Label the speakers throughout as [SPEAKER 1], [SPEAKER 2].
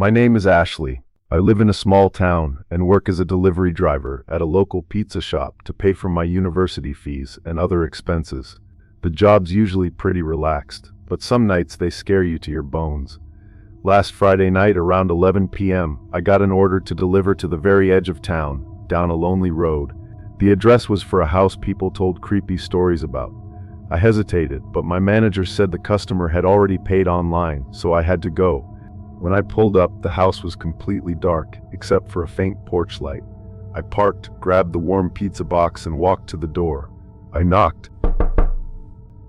[SPEAKER 1] My name is Ashley. I live in a small town and work as a delivery driver at a local pizza shop to pay for my university fees and other expenses. The job's usually pretty relaxed, but some nights they scare you to your bones. Last Friday night around 11 p.m., I got an order to deliver to the very edge of town, down a lonely road. The address was for a house people told creepy stories about. I hesitated, but my manager said the customer had already paid online, so I had to go. When I pulled up, the house was completely dark, except for a faint porch light. I parked, grabbed the warm pizza box, and walked to the door. I knocked,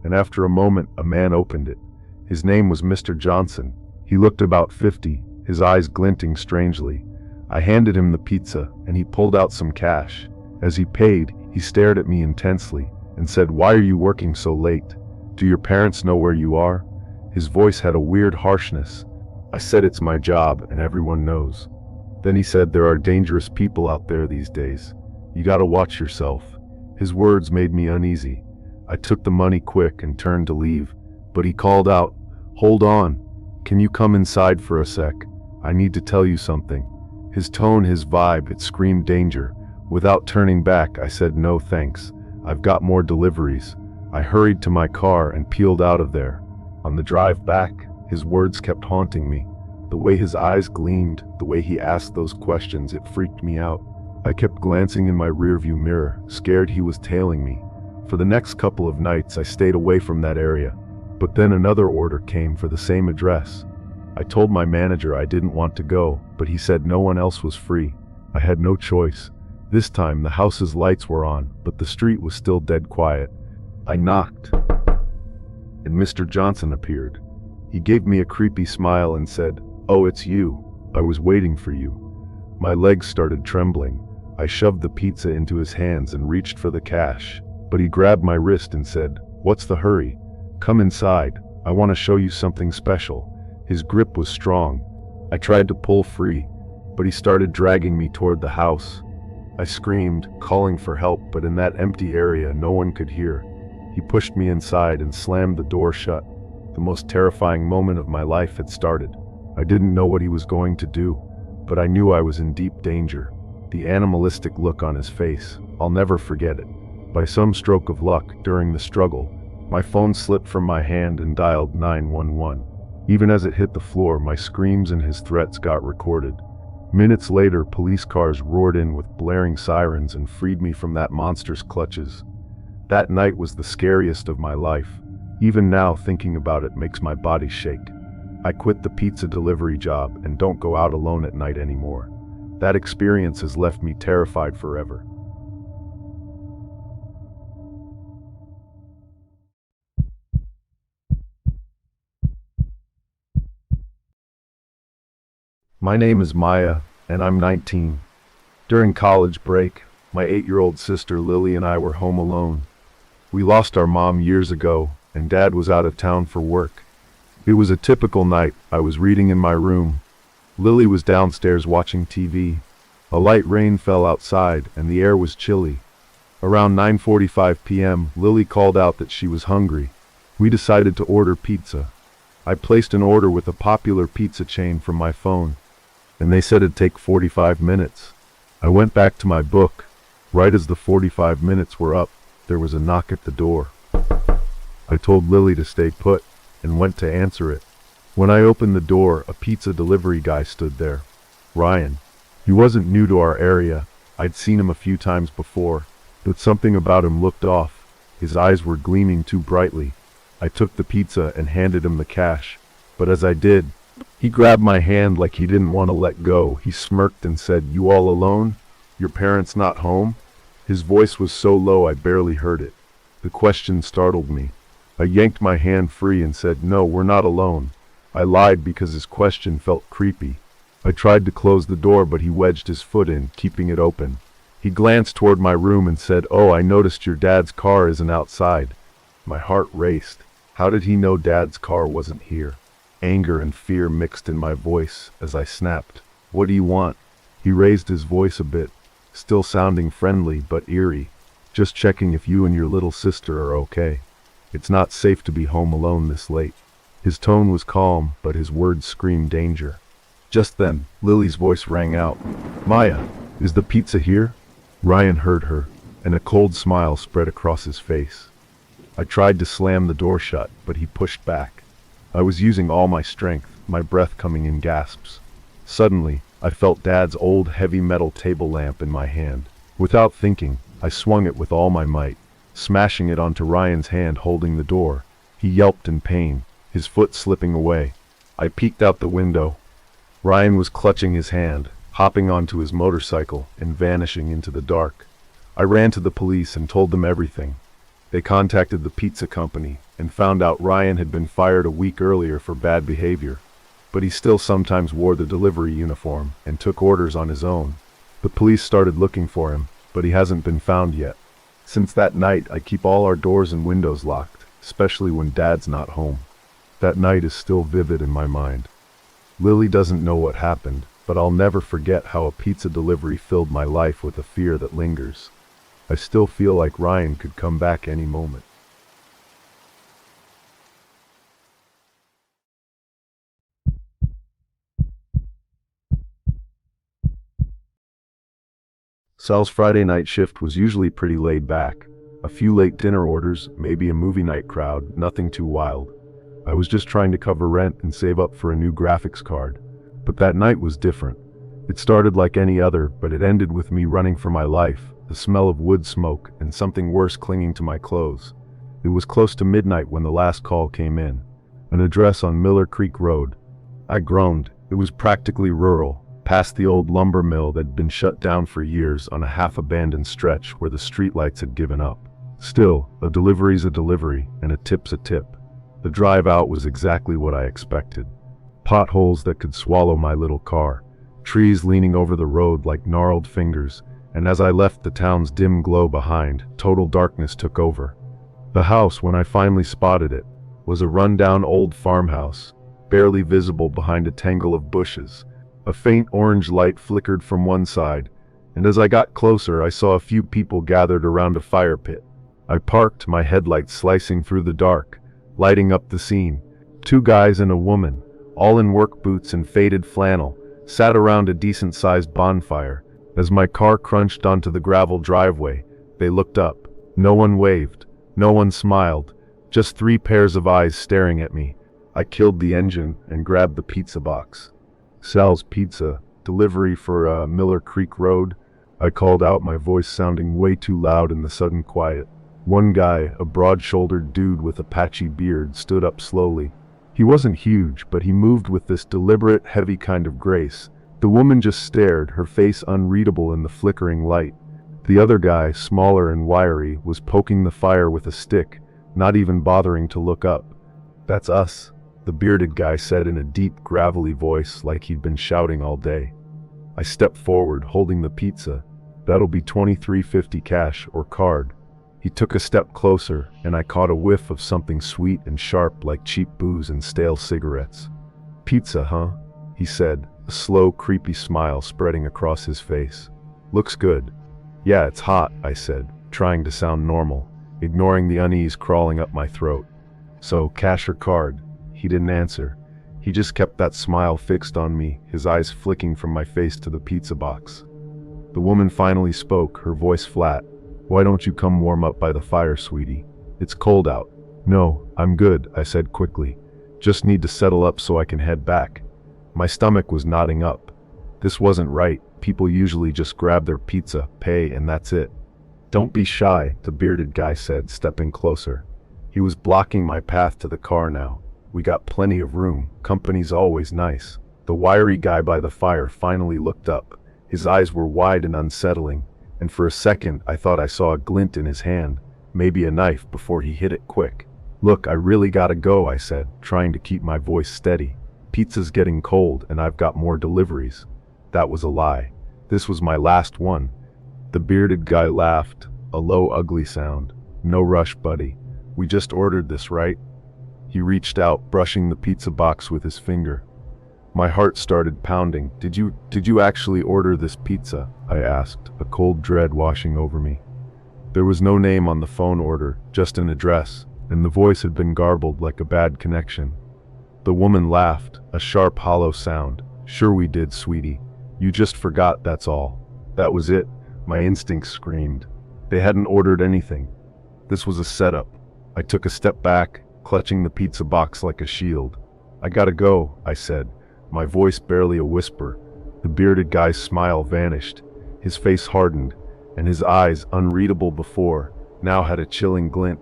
[SPEAKER 1] and after a moment, a man opened it. His name was Mr. Johnson. He looked about 50, his eyes glinting strangely. I handed him the pizza, and he pulled out some cash. As he paid, he stared at me intensely and said, "Why are you working so late? Do your parents know where you are?" His voice had a weird harshness. I said, "It's my job, and everyone knows." Then he said, "There are dangerous people out there these days. You gotta watch yourself." His words made me uneasy. I took the money quick and turned to leave, but he called out, "Hold on. Can you come inside for a sec? I need to tell you something." His tone, his vibe, it screamed danger. Without turning back, I said, "No thanks. I've got more deliveries." I hurried to my car and peeled out of there. On the drive back, his words kept haunting me. The way his eyes gleamed, the way he asked those questions, it freaked me out. I kept glancing in my rearview mirror, scared he was tailing me. For the next couple of nights, I stayed away from that area. But then another order came for the same address. I told my manager I didn't want to go, but he said no one else was free. I had no choice. This time the house's lights were on, but the street was still dead quiet. I knocked, and Mr. Johnson appeared. He gave me a creepy smile and said, "Oh, it's you. I was waiting for you." My legs started trembling. I shoved the pizza into his hands and reached for the cash, but he grabbed my wrist and said, "What's the hurry? Come inside. I want to show you something special." His grip was strong. I tried to pull free, but he started dragging me toward the house. I screamed, calling for help, but in that empty area no one could hear. He pushed me inside and slammed the door shut. The most terrifying moment of my life had started. I didn't know what he was going to do, but I knew I was in deep danger. The animalistic look on his face, I'll never forget it. By some stroke of luck, during the struggle, my phone slipped from my hand and dialed 911. Even as it hit the floor, my screams and his threats got recorded. Minutes later, police cars roared in with blaring sirens and freed me from that monster's clutches. That night was the scariest of my life. Even now, thinking about it makes my body shake. I quit the pizza delivery job and don't go out alone at night anymore. That experience has left me terrified forever. My name is Maya, and I'm 19. During college break, my 8-year-old sister Lily and I were home alone. We lost our mom years ago, and Dad was out of town for work. It was a typical night. I was reading in my room. Lily was downstairs watching TV. A light rain fell outside, and the air was chilly. Around 9:45 p.m., Lily called out that she was hungry. We decided to order pizza. I placed an order with a popular pizza chain from my phone, and they said it'd take 45 minutes. I went back to my book. Right as the 45 minutes were up, there was a knock at the door. I told Lily to stay put and went to answer it. When I opened the door, a pizza delivery guy stood there. Ryan. He wasn't new to our area. I'd seen him a few times before, but something about him looked off. His eyes were gleaming too brightly. I took the pizza and handed him the cash, but as I did, he grabbed my hand like he didn't want to let go. He smirked and said, "You all alone? Your parents not home?" His voice was so low I barely heard it. The question startled me. I yanked my hand free and said, "No, we're not alone." I lied because his question felt creepy. I tried to close the door, but he wedged his foot in, keeping it open. He glanced toward my room and said, "Oh, I noticed your dad's car isn't outside." My heart raced. How did he know Dad's car wasn't here? Anger and fear mixed in my voice as I snapped, "What do you want?" He raised his voice a bit, still sounding friendly but eerie. "Just checking if you and your little sister are okay. It's not safe to be home alone this late." His tone was calm, but his words screamed danger. Just then, Lily's voice rang out. "Maya, is the pizza here?" Ryan heard her, and a cold smile spread across his face. I tried to slam the door shut, but he pushed back. I was using all my strength, my breath coming in gasps. Suddenly, I felt Dad's old heavy metal table lamp in my hand. Without thinking, I swung it with all my might, smashing it onto Ryan's hand holding the door. He yelped in pain, his foot slipping away. I peeked out the window. Ryan was clutching his hand, hopping onto his motorcycle, and vanishing into the dark. I ran to the police and told them everything. They contacted the pizza company and found out Ryan had been fired a week earlier for bad behavior. But he still sometimes wore the delivery uniform and took orders on his own. The police started looking for him, but he hasn't been found yet. Since that night, I keep all our doors and windows locked, especially when Dad's not home. That night is still vivid in my mind. Lily doesn't know what happened, but I'll never forget how a pizza delivery filled my life with a fear that lingers. I still feel like Ryan could come back any moment. Sal's Friday night shift was usually pretty laid back. A few late dinner orders, maybe a movie night crowd, nothing too wild. I was just trying to cover rent and save up for a new graphics card. But that night was different. It started like any other, but it ended with me running for my life, the smell of wood smoke, and something worse clinging to my clothes. It was close to midnight when the last call came in. An address on Miller Creek Road. I groaned. It was practically rural, past the old lumber mill that had been shut down for years on a half-abandoned stretch where the streetlights had given up. Still, a delivery's a delivery, and a tip's a tip. The drive out was exactly what I expected. Potholes that could swallow my little car, trees leaning over the road like gnarled fingers, and as I left the town's dim glow behind, total darkness took over. The house, when I finally spotted it, was a run-down old farmhouse, barely visible behind a tangle of bushes. A faint orange light flickered from one side, and as I got closer I saw a few people gathered around a fire pit. I parked, my headlights slicing through the dark, lighting up the scene. 2 guys and a woman, all in work boots and faded flannel, sat around a decent-sized bonfire. As my car crunched onto the gravel driveway, they looked up. No one waved, no one smiled, just 3 pairs of eyes staring at me. I killed the engine and grabbed the pizza box. "Sal's Pizza, delivery for Miller Creek Road," I called out, my voice sounding way too loud in the sudden quiet. One guy, a broad-shouldered dude with a patchy beard, stood up slowly. He wasn't huge, but he moved with this deliberate, heavy kind of grace. The woman just stared, her face unreadable in the flickering light. The other guy, smaller and wiry, was poking the fire with a stick, not even bothering to look up. "That's us," the bearded guy said in a deep, gravelly voice, like he'd been shouting all day. I stepped forward, holding the pizza. "That'll be $23.50 cash or card." He took a step closer, and I caught a whiff of something sweet and sharp like cheap booze and stale cigarettes. "Pizza, huh?" he said, a slow, creepy smile spreading across his face. "Looks good." "Yeah, it's hot," I said, trying to sound normal, ignoring the unease crawling up my throat. "So, cash or card?" He didn't answer. He just kept that smile fixed on me, his eyes flicking from my face to the pizza box. The woman finally spoke, her voice flat. "Why don't you come warm up by the fire, sweetie? It's cold out." "No, I'm good," I said quickly. "Just need to settle up so I can head back." My stomach was knotting up. This wasn't right. People usually just grab their pizza, pay, and that's it. "Don't be shy," the bearded guy said, stepping closer. He was blocking my path to the car now. "We got plenty of room. Company's always nice." The wiry guy by the fire finally looked up. His eyes were wide and unsettling, and for a second I thought I saw a glint in his hand, maybe a knife, before he hit it quick. "Look, I really gotta go," I said, trying to keep my voice steady. "Pizza's getting cold and I've got more deliveries." That was a lie. This was my last one. The bearded guy laughed, a low, ugly sound. "No rush, buddy. We just ordered this, right?" He reached out, brushing the pizza box with his finger. My heart started pounding. Did you actually order this pizza?" I asked, a cold dread washing over me. There was no name on the phone order, just an address, and the voice had been garbled like a bad connection. The woman laughed, a sharp, hollow sound. Sure we did, sweetie. You just forgot, that's all. That was it, my instincts screamed. They hadn't ordered anything. This was a setup. I took a step back, clutching the pizza box like a shield. I gotta go, I said, my voice barely a whisper. The bearded guy's smile vanished. His face hardened, and his eyes, unreadable before, now had a chilling glint.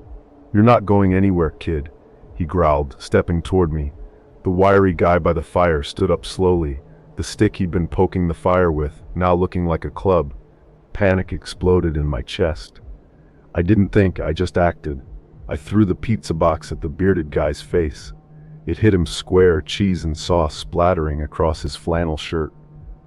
[SPEAKER 1] You're not going anywhere, kid, he growled, stepping toward me. The wiry guy by the fire stood up slowly, the stick he'd been poking the fire with, now looking like a club. Panic exploded in my chest. I didn't think, I just acted. I threw the pizza box at the bearded guy's face. It hit him square, cheese and sauce splattering across his flannel shirt.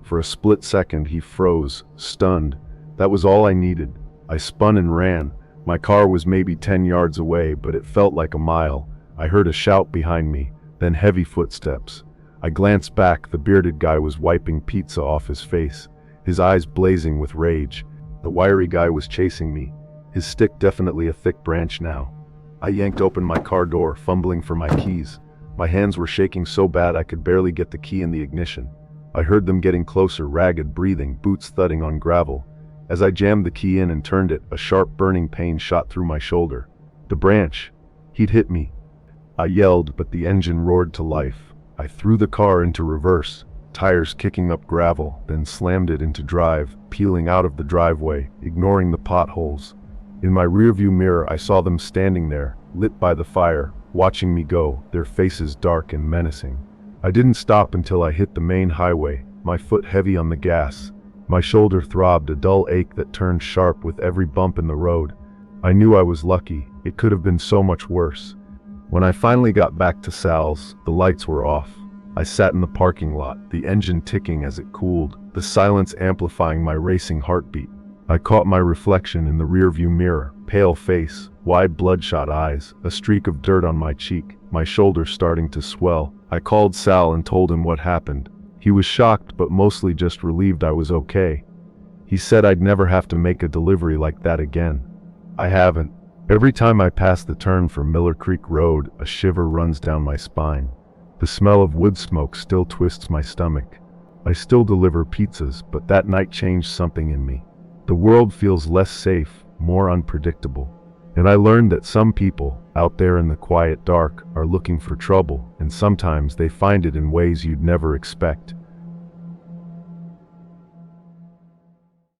[SPEAKER 1] For a split second he froze, stunned. That was all I needed. I spun and ran. My car was maybe 10 yards away, but it felt like a mile. I heard a shout behind me, then heavy footsteps. I glanced back. The bearded guy was wiping pizza off his face, his eyes blazing with rage. The wiry guy was chasing me, his stick definitely a thick branch now. I yanked open my car door, fumbling for my keys. My hands were shaking so bad I could barely get the key in the ignition. I heard them getting closer, ragged breathing, boots thudding on gravel. As I jammed the key in and turned it, a sharp burning pain shot through my shoulder. The branch. He'd hit me. I yelled, but the engine roared to life. I threw the car into reverse, tires kicking up gravel, then slammed it into drive, peeling out of the driveway, ignoring the potholes. In my rearview mirror I saw them standing there, lit by the fire, watching me go, their faces dark and menacing. I didn't stop until I hit the main highway, my foot heavy on the gas. My shoulder throbbed, a dull ache that turned sharp with every bump in the road. I knew I was lucky. It could have been so much worse. When I finally got back to Sal's, the lights were off. I sat in the parking lot, the engine ticking as it cooled, the silence amplifying my racing heartbeat. I caught my reflection in the rearview mirror, pale face, wide bloodshot eyes, a streak of dirt on my cheek, my shoulder starting to swell. I called Sal and told him what happened. He was shocked but mostly just relieved I was okay. He said I'd never have to make a delivery like that again. I haven't. Every time I pass the turn for Miller Creek Road, a shiver runs down my spine. The smell of wood smoke still twists my stomach. I still deliver pizzas, but that night changed something in me. The world feels less safe, more unpredictable. And I learned that some people, out there in the quiet dark, are looking for trouble, and sometimes they find it in ways you'd never expect.